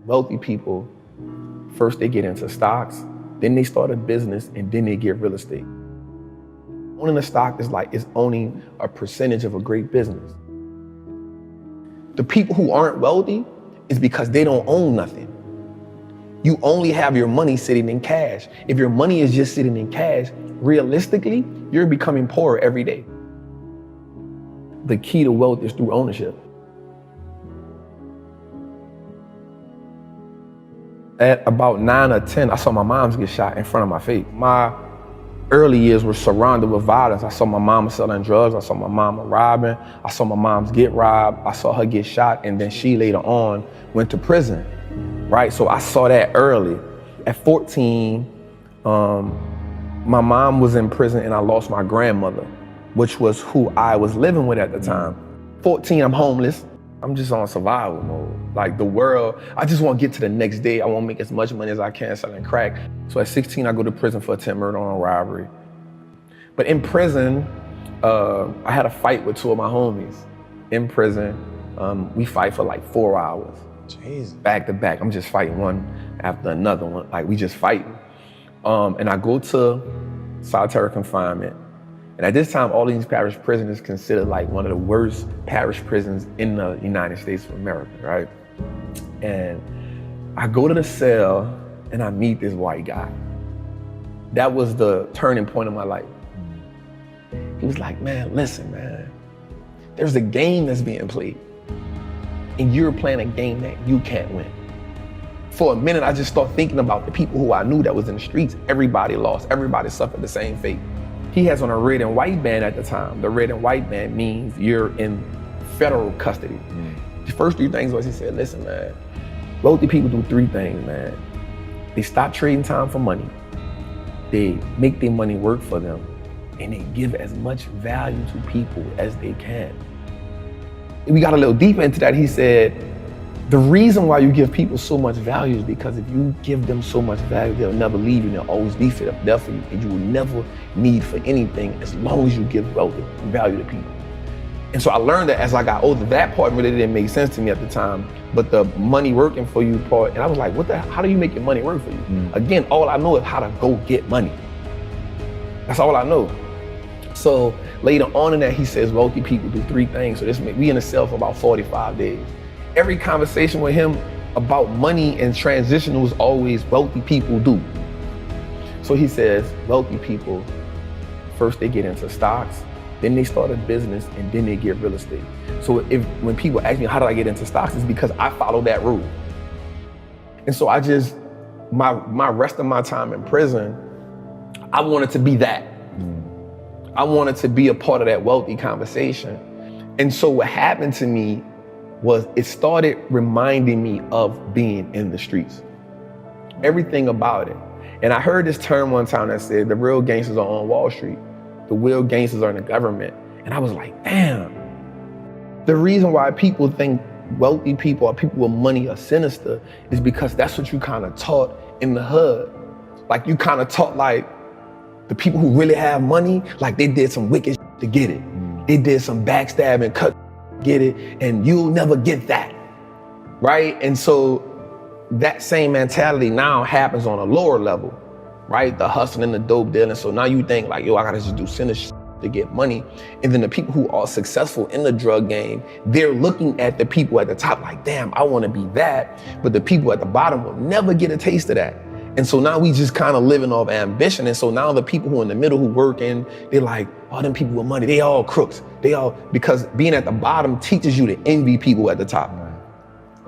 Wealthy people, first they get into stocks, then they start a business, and then they get real estate. Owning a stock is owning a percentage of a great business. The people who aren't wealthy is because they don't own nothing. You only have your money sitting in cash. If your money is just sitting in cash, realistically, you're becoming poorer every day. The key to wealth is through ownership. At about 9 or 10, I saw my moms get shot in front of my face. My early years were surrounded with violence. I saw my mama selling drugs. I saw my mama robbing. I saw my moms get robbed. I saw her get shot, and then she later on went to prison, right? So I saw that early. At 14, my mom was in prison and I lost my grandmother, which was who I was living with at the time. 14, I'm homeless. I'm just on survival mode. Like the world, I just want to get to the next day. I want to make as much money as I can selling crack. So at 16, I go to prison for attempted murder on robbery. But in prison, I had a fight with two of my homies. In prison, we fight for like 4 hours. Jeez. Back to back, I'm just fighting one after another one. Like we just fighting. And I go to solitary confinement. And at this time, all these parish prisons is considered like one of the worst parish prisons in the United States of America, right? And I go to the cell and I meet this white guy. That was the turning point of my life. He was like, man, listen, man, there's a game that's being played and you're playing a game that you can't win. For a minute, I just started thinking about the people who I knew that was in the streets. Everybody lost, everybody suffered the same fate. He has on a red and white band at the time. The red and white band means you're in federal custody. The first 3 things was he said, listen, man, wealthy people do 3 things, man. They stop trading time for money. They make their money work for them. And they give as much value to people as they can. And we got a little deeper into that. He said, the reason why you give people so much value is because if you give them so much value, they'll never leave you, and they'll always be there for you, and you will never need for anything as long as you give wealth and value to people. And so I learned that as I got older. That part really didn't make sense to me at the time, but the money working for you part, and I was like, how do you make your money work for you? Again, all I know is how to go get money. That's all I know. So later on in that, he says wealthy people do 3 things. So we in the cell for about 45 days. Every conversation with him about money and transition was always wealthy people do. So he says, wealthy people, first they get into stocks, then they start a business, and then they get real estate. So when people ask me, how did I get into stocks? It's because I follow that rule. And so my rest of my time in prison, I wanted to be that. I wanted to be a part of that wealthy conversation. And so what happened to me was it started reminding me of being in the streets. Everything about it. And I heard this term one time that said, the real gangsters are on Wall Street. The real gangsters are in the government. And I was like, damn. The reason why people think wealthy people or people with money are sinister is because that's what you kind of taught in the hood. Like you kind of taught like the people who really have money, like they did some wicked shit to get it. They did some backstabbing, cut, get it, and you'll never get that, right? And so that same mentality now happens on a lower level, right? The hustling, the dope dealing. So now you think like, yo, I gotta just do sinister shit to get money. And then the people who are successful in the drug game, they're looking at the people at the top like, damn, I wanna be that. But the people at the bottom will never get a taste of that. And so now we just kind of living off ambition. And so now the people who are in the middle who working, they're like, oh, them people with money, they all crooks. Because being at the bottom teaches you to envy people at the top.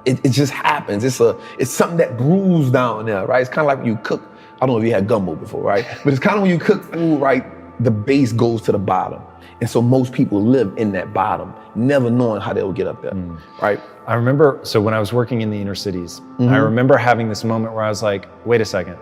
It just happens. It's something that brews down there, right? It's kind of like when you cook. I don't know if you had gumbo before, right? But it's kind of when you cook food, right? The base goes to the bottom. And so most people live in that bottom, never knowing how they'll get up there, right? I remember, so when I was working in the inner cities, I remember having this moment where I was like, wait a second,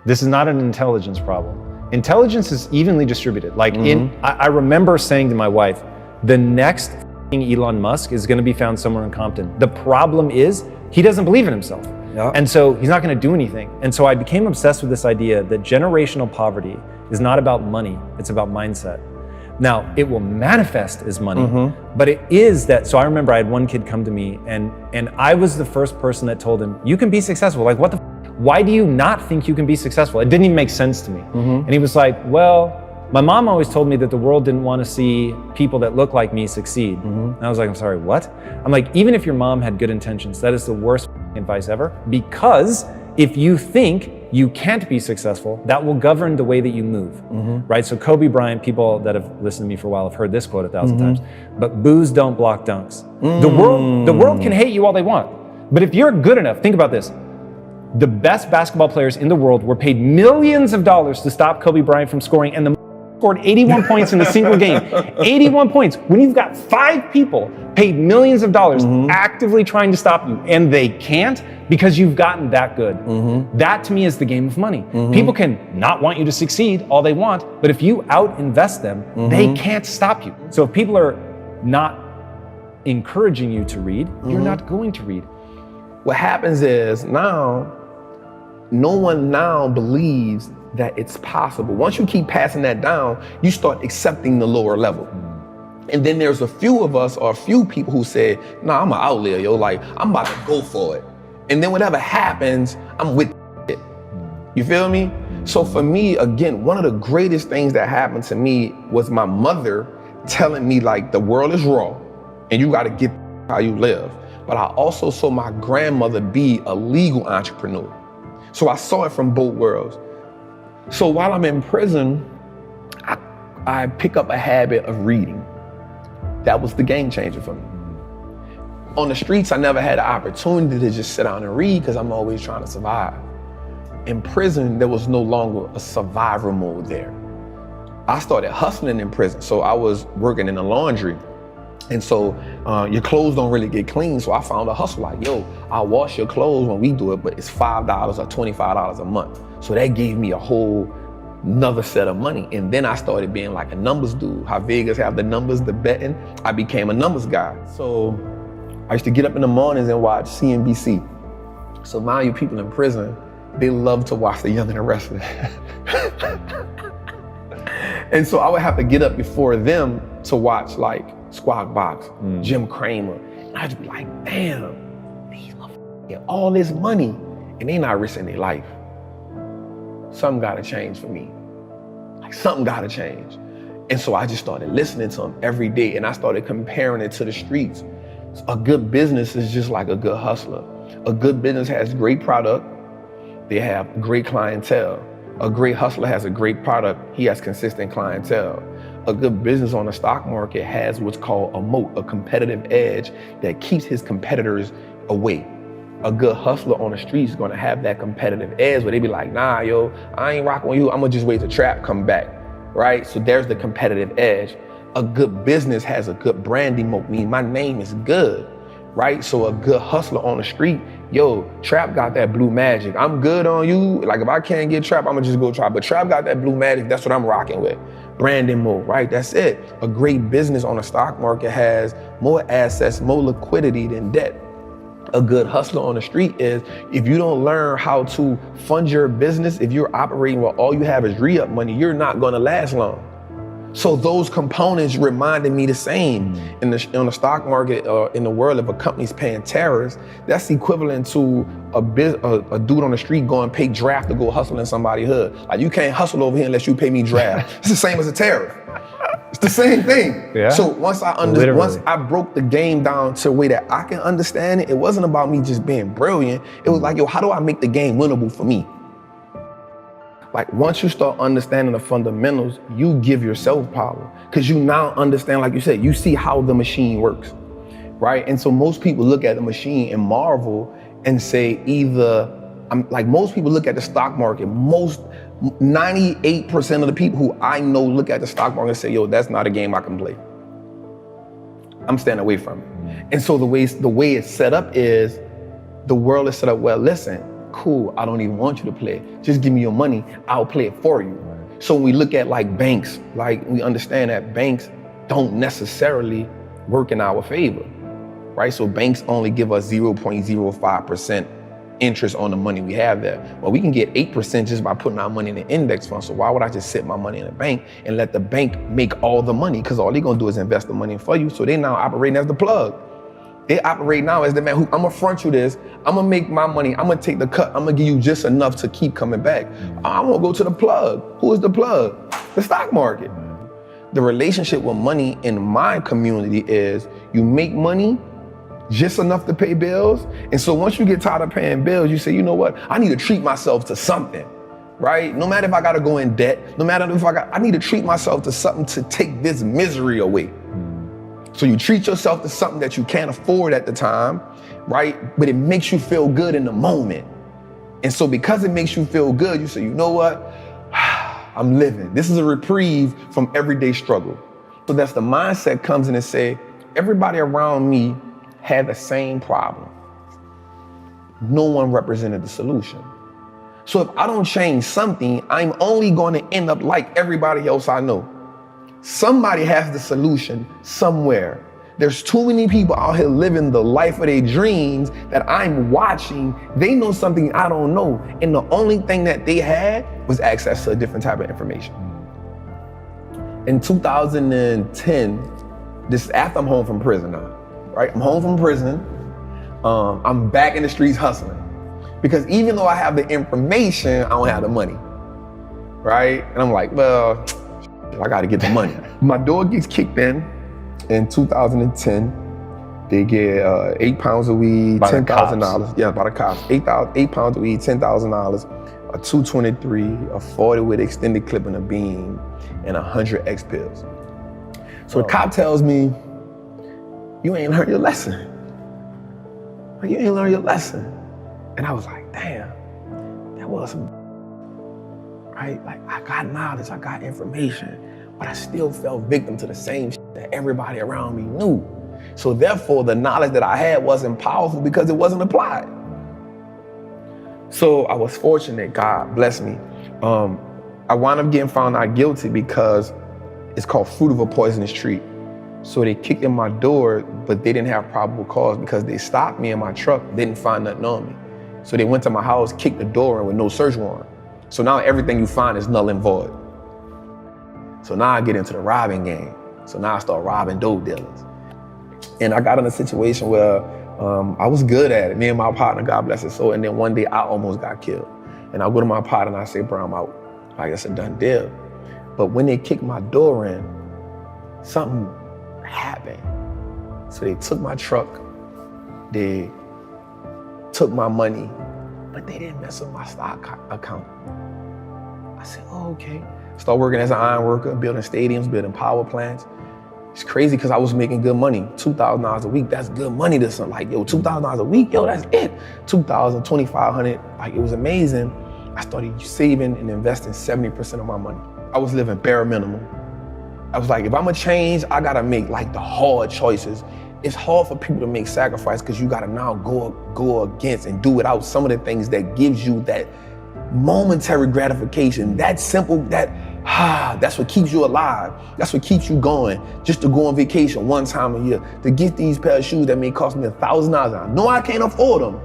this is not an intelligence problem. Intelligence is evenly distributed. Like I remember saying to my wife, the next Elon Musk is gonna be found somewhere in Compton. The problem is, he doesn't believe in himself. And so he's not gonna do anything. And so I became obsessed with this idea that generational poverty is not about money, it's about mindset. Now, it will manifest as money, but it is that. So I remember I had one kid come to me, and I was the first person that told him, you can be successful. Like, what the why do you not think you can be successful? It didn't even make sense to me. And he was like, well, my mom always told me that the world didn't want to see people that look like me succeed. And I was like, I'm sorry, what? I'm like, even if your mom had good intentions, that is the worst advice ever, because if you think you can't be successful, that will govern the way that you move, right? So Kobe Bryant, people that have listened to me for a while have heard this quote 1,000 times, but boos don't block dunks. The world can hate you all they want, but if you're good enough, think about this. The best basketball players in the world were paid millions of dollars to stop Kobe Bryant from scoring, and the scored 81 points in a single game. 81 points. When you've got 5 people paid millions of dollars actively trying to stop you, and they can't because you've gotten that good. That to me is the game of money. People can not want you to succeed all they want, but if you out-invest them, they can't stop you. So if people are not encouraging you to read, you're not going to read. What happens is now, no one now believes that it's possible. Once you keep passing that down, you start accepting the lower level. And then there's a few of us or a few people who say, nah, I'm an outlier, yo, like I'm about to go for it. And then whatever happens, I'm with it. You feel me? So for me, again, one of the greatest things that happened to me was my mother telling me like the world is raw and you gotta get how you live. But I also saw my grandmother be a legal entrepreneur. So I saw it from both worlds. So while I'm in prison, I pick up a habit of reading. That was the game changer for me. On the streets, I never had the opportunity to just sit down and read because I'm always trying to survive. In prison, there was no longer a survivor mode there. I started hustling in prison. So I was working in the laundry. And so your clothes don't really get clean. So I found a hustle like, yo, I'll wash your clothes when we do it, but it's $5 or $25 a month. So that gave me a whole another set of money. And then I started being like a numbers dude. How Vegas have the numbers, the betting, I became a numbers guy. So I used to get up in the mornings and watch CNBC. So mind you, people in prison, they love to watch The Young and the Restless. And so I would have to get up before them to watch like Squawk Box, Jim Cramer. And I'd just be like, damn, these motherfuckers get all this money and they not risking their life. Something gotta change for me. Like something gotta change. And so I just started listening to them every day and I started comparing it to the streets. A good business is just like a good hustler. A good business has great product. They have great clientele. A great hustler has a great product. He has consistent clientele. A good business on the stock market has what's called a moat, a competitive edge that keeps his competitors away. A good hustler on the street is gonna have that competitive edge where they be like, nah, yo, I ain't rocking with you. I'm gonna just wait till Trap come back, right? So there's the competitive edge. A good business has a good branding moat, meaning my name is good, right? So a good hustler on the street, yo, Trap got that blue magic. I'm good on you. Like if I can't get Trap, I'm gonna just go Trap. But Trap got that blue magic, that's what I'm rocking with. Branding mode, right? That's it. A great business on the stock market has more assets, more liquidity than debt. A good hustler on the street is, if you don't learn how to fund your business, if you're operating where all you have is re-up money, you're not gonna last long. So those components reminded me the same. On the stock market, in the world, if a company's paying tariffs, that's equivalent to a dude on the street going pay draft to go hustle in somebody's hood. Like you can't hustle over here unless you pay me draft. It's the same as a tariff. It's the same thing. Yeah. So once I broke the game down to a way that I can understand it, it wasn't about me just being brilliant. It was like, yo, how do I make the game winnable for me? Like once you start understanding the fundamentals, you give yourself power because you now understand, like you said, you see how the machine works, right? And so most people look at the machine and marvel and say most people look at the stock market, 98% of the people who I know look at the stock market and say, yo, that's not a game I can play. I'm staying away from it. And so the way it's set up is, the world is set up, well, listen, cool, I don't even want you to play. Just give me your money, I'll play it for you. Right. So when we look at like banks, like we understand that banks don't necessarily work in our favor, right? So banks only give us 0.05% interest on the money we have there. Well, we can get 8% just by putting our money in an index fund. So why would I just sit my money in a bank and let the bank make all the money? Because all they're gonna do is invest the money for you. So they now operating as the plug. They operate now as the man who, I'm gonna front you this, I'm gonna make my money, I'm gonna take the cut, I'm gonna give you just enough to keep coming back. I wanna go to the plug. Who is the plug? The stock market. The relationship with money in my community is you make money just enough to pay bills. And so once you get tired of paying bills, you say, you know what? I need to treat myself to something, right? No matter if I gotta go in debt, no matter if I need to treat myself to something to take this misery away. So you treat yourself to something that you can't afford at the time, right? But it makes you feel good in the moment. And so because it makes you feel good, you say, you know what? I'm living. This is a reprieve from everyday struggle. So that's the mindset comes in and say, everybody around me had the same problem. No one represented the solution. So if I don't change something, I'm only going to end up like everybody else I know. Somebody has the solution somewhere. There's too many people out here living the life of their dreams that I'm watching. They know something I don't know. And the only thing that they had was access to a different type of information. In 2010, this is after I'm home from prison now, right? I'm home from prison. I'm back in the streets hustling. Because even though I have the information, I don't have the money, right? And I'm like, well, I gotta get the money. My door gets kicked in 2010. They get 8 pounds of weed, $10,000. Yeah, by the cops. 8 pounds of weed, $10,000, a 223, a 40 with extended clip and a beam, and 100 X pills. So the cop tells me, you ain't learned your lesson. Like, you ain't learned your lesson. And I was like, damn, that was some, right? Like, I got knowledge, I got information, but I still fell victim to the same shit that everybody around me knew. So therefore, the knowledge that I had wasn't powerful because it wasn't applied. So I was fortunate, God bless me. I wound up getting found out guilty because it's called fruit of a poisonous tree. So they kicked in my door, but they didn't have probable cause because they stopped me in my truck, didn't find nothing on me. So they went to my house, kicked the door in with no search warrant. So now everything you find is null and void. So now I get into the robbing game. So now I start robbing dope dealers. And I got in a situation where I was good at it. Me and my partner, God bless his soul. And then one day I almost got killed. And I go to my partner and I say, bro, I'm out. Like, it's a done deal. But when they kicked my door in, something happened. So they took my truck, they took my money, but they didn't mess up my stock account. I said, oh, okay. Start working as an iron worker, building stadiums, building power plants. It's crazy because I was making good money, $2,000 a week. That's good money to some, like, yo, $2,000 a week, yo, that's it. $2,000, $2,500, like, it was amazing. I started saving and investing 70% of my money. I was living bare minimum. I was like, if I'm gonna change, I gotta make like the hard choices. It's hard for people to make sacrifice because you gotta now go against and do without some of the things that gives you that momentary gratification, that simple, that's what keeps you alive. That's what keeps you going. Just to go on vacation one time a year, to get these pair of shoes that may cost me $1,000. I know I can't afford them,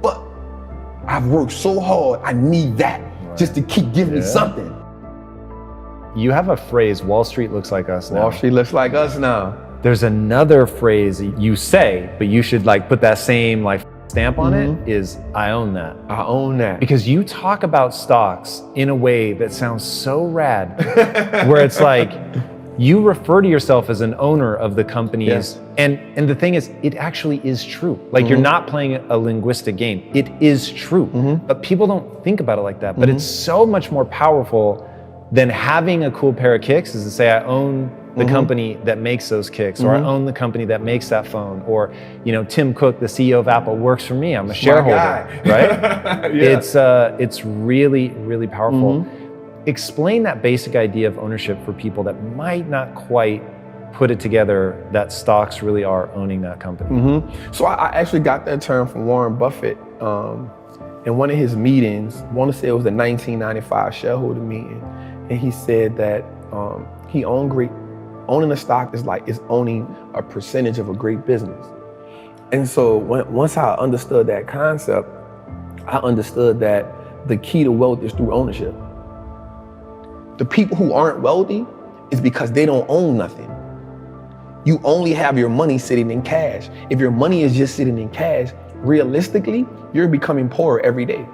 but I've worked so hard, I need that just to keep giving me something. You have a phrase, Wall Street looks like us now. Wall Street looks like us now. There's another phrase you say, but you should like put that same like stamp on it, is I own that. I own that. Because you talk about stocks in a way that sounds so rad, where it's like, you refer to yourself as an owner of the companies. Yes. And the thing is, it actually is true. Like you're not playing a linguistic game. It is true. But people don't think about it like that. But it's so much more powerful than having a cool pair of kicks is to say, I own the company that makes those kicks, or I own the company that makes that phone, or, you know, Tim Cook, the CEO of Apple, works for me. I'm a shareholder, right? It's really, really powerful. Explain that basic idea of ownership for people that might not quite put it together that stocks really are owning that company. So I actually got that term from Warren Buffett in one of his meetings. I want to say it was the 1995 shareholder meeting. And he said that owning a stock is owning a percentage of a great business. And so once I understood that concept, I understood that the key to wealth is through ownership. The people who aren't wealthy is because they don't own nothing. You only have your money sitting in cash. If your money is just sitting in cash, realistically, you're becoming poorer every day.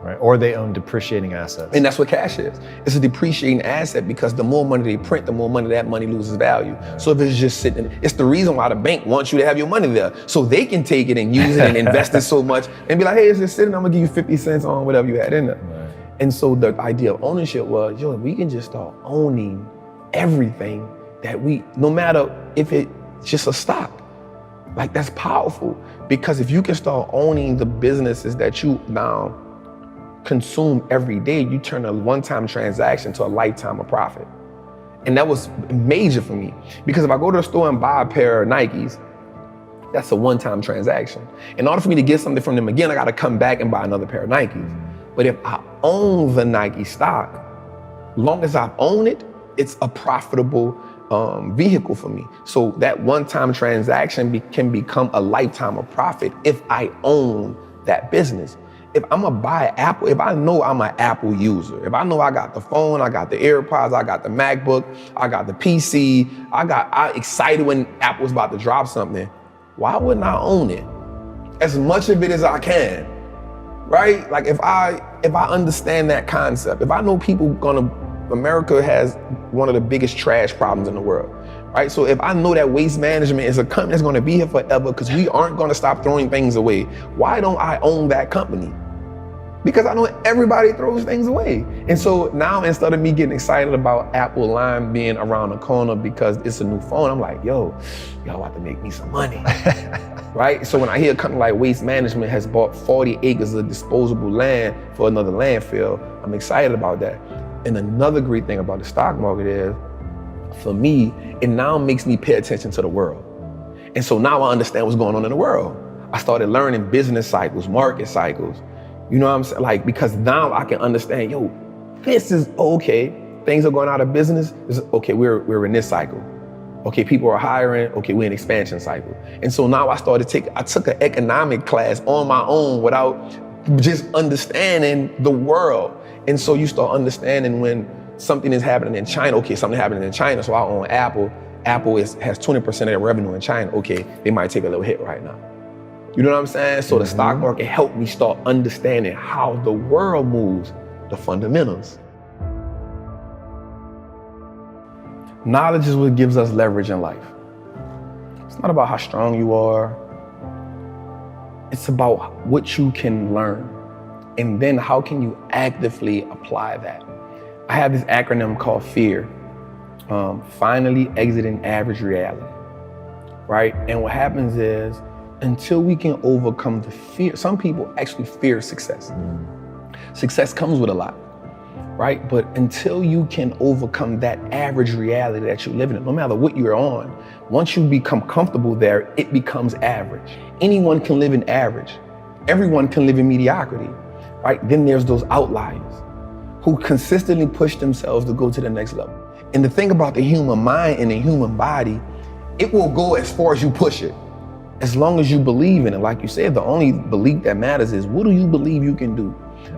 Right. Or they own depreciating assets. And that's what cash is. It's a depreciating asset because the more money they print, the more money that money loses value. So if it's just sitting, it's the reason why the bank wants you to have your money there. So they can take it and use it and invest it so much and be like, hey, it's just sitting, I'm gonna give you 50 cents on whatever you had in there. Right. And so the idea of ownership was, yo, we can just start owning everything that no matter if it's just a stock. Like, that's powerful, because if you can start owning the businesses that you now consume every day, you turn a one-time transaction to a lifetime of profit. And that was major for me, because if I go to the store and buy a pair of Nikes, that's a one-time transaction. In order for me to get something from them again, I gotta come back and buy another pair of Nikes. But if I own the Nike stock, long as I own it, it's a profitable vehicle for me. So that one-time transaction can become a lifetime of profit if I own that business. If I'm gonna buy Apple, if I know I'm an Apple user, if I know I got the phone, I got the AirPods, I got the MacBook, I got the PC, I excited when Apple's about to drop something, why wouldn't I own it? As much of it as I can, right? Like, if I understand that concept, if I know America has one of the biggest trash problems in the world, right? So if I know that Waste Management is a company that's gonna be here forever because we aren't gonna stop throwing things away, why don't I own that company? Because I know everybody throws things away. And so now, instead of me getting excited about Apple Lime being around the corner because it's a new phone, I'm like, yo, y'all about to make me some money, right? So when I hear a company like Waste Management has bought 40 acres of disposable land for another landfill, I'm excited about that. And another great thing about the stock market is, for me, it now makes me pay attention to the world. And so now I understand what's going on in the world. I started learning business cycles, market cycles. You know what I'm saying? Like, because now I can understand, yo, this is okay. Things are going out of business. Okay, we're in this cycle. Okay, people are hiring. Okay, we're in expansion cycle. And so now I took an economic class on my own without just understanding the world. And so you start understanding when something is happening in China. Okay, something happening in China, so I own Apple. Apple has 20% of their revenue in China. Okay, they might take a little hit right now. You know what I'm saying? So the stock market helped me start understanding how the world moves, the fundamentals. Knowledge is what gives us leverage in life. It's not about how strong you are. It's about what you can learn. And then how can you actively apply that? I have this acronym called FEAR, finally exiting average reality, right? And what happens is, until we can overcome the fear, some people actually fear success. Success comes with a lot, right? But until you can overcome that average reality that you're living in, no matter what you're on, once you become comfortable there, it becomes average. Anyone can live in average. Everyone can live in mediocrity, right? Then there's those outliers who consistently push themselves to go to the next level. And the thing about the human mind and the human body, it will go as far as you push it. As long as you believe in it. Like you said, the only belief that matters is, what do you believe you can do?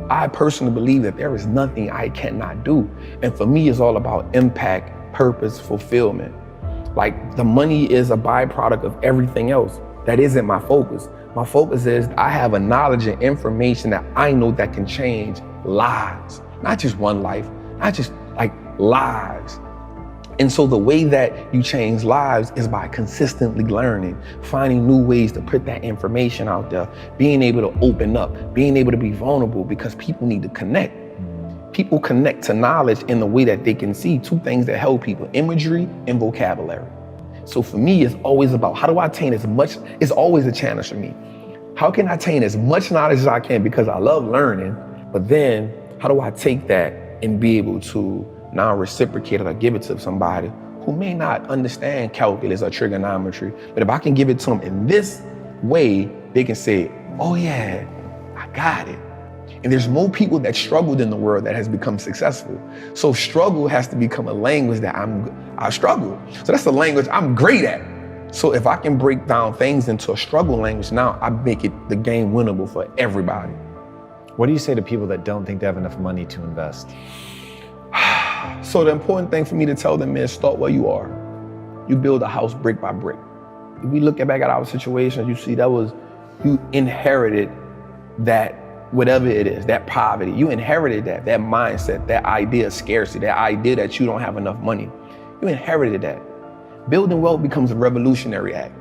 I personally believe that there is nothing I cannot do. And for me, it's all about impact, purpose, fulfillment. Like, the money is a byproduct of everything else. That isn't my focus. My focus is I have a knowledge and information that I know that can change lives. Not just one life, not just like lives. And so the way that you change lives is by consistently learning, finding new ways to put that information out there, being able to open up, being able to be vulnerable, because people need to connect. People connect to knowledge in the way that they can see two things that help people: imagery and vocabulary. So for me, it's always about, how do I attain as much? It's always a challenge for me. How can I attain as much knowledge as I can? Because I love learning, but then how do I take that and be able to now reciprocate it or give it to somebody who may not understand calculus or trigonometry, but if I can give it to them in this way, they can say, oh yeah, I got it. And there's more people that struggled in the world that has become successful. So struggle has to become a language that I struggle. So that's the language I'm great at. So if I can break down things into a struggle language, now I make it the game winnable for everybody. What do you say to people that don't think they have enough money to invest? So the important thing for me to tell them is start where you are. You build a house brick by brick. If we look back at our situation, you see you inherited that, whatever it is, that poverty. You inherited that mindset, that idea of scarcity, that idea that you don't have enough money. You inherited that. Building wealth becomes a revolutionary act.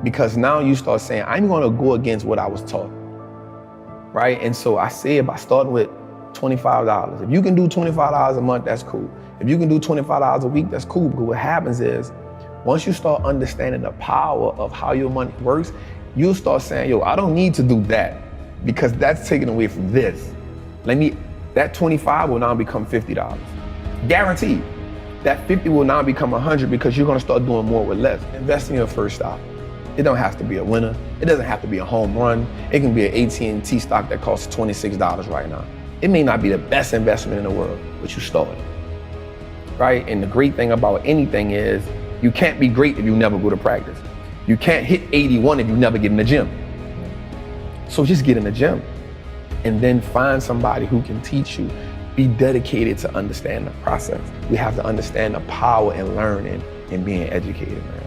Because now you start saying, I'm gonna go against what I was taught, right? And so I said by starting with $25. If you can do $25 a month, that's cool. If you can do $25 a week, that's cool. Because what happens is, once you start understanding the power of how your money works, you'll start saying, yo, I don't need to do that because that's taken away from this. That 25 will now become $50. Guaranteed. That 50 will now become 100 because you're gonna start doing more with less. Invest in your first stock. It don't have to be a winner. It doesn't have to be a home run. It can be an AT&T stock that costs $26 right now. It may not be the best investment in the world, but you started, right? And the great thing about anything is you can't be great if you never go to practice. You can't hit 81 if you never get in the gym. So just get in the gym and then find somebody who can teach you. Be dedicated to understand the process. We have to understand the power in learning and being educated, man.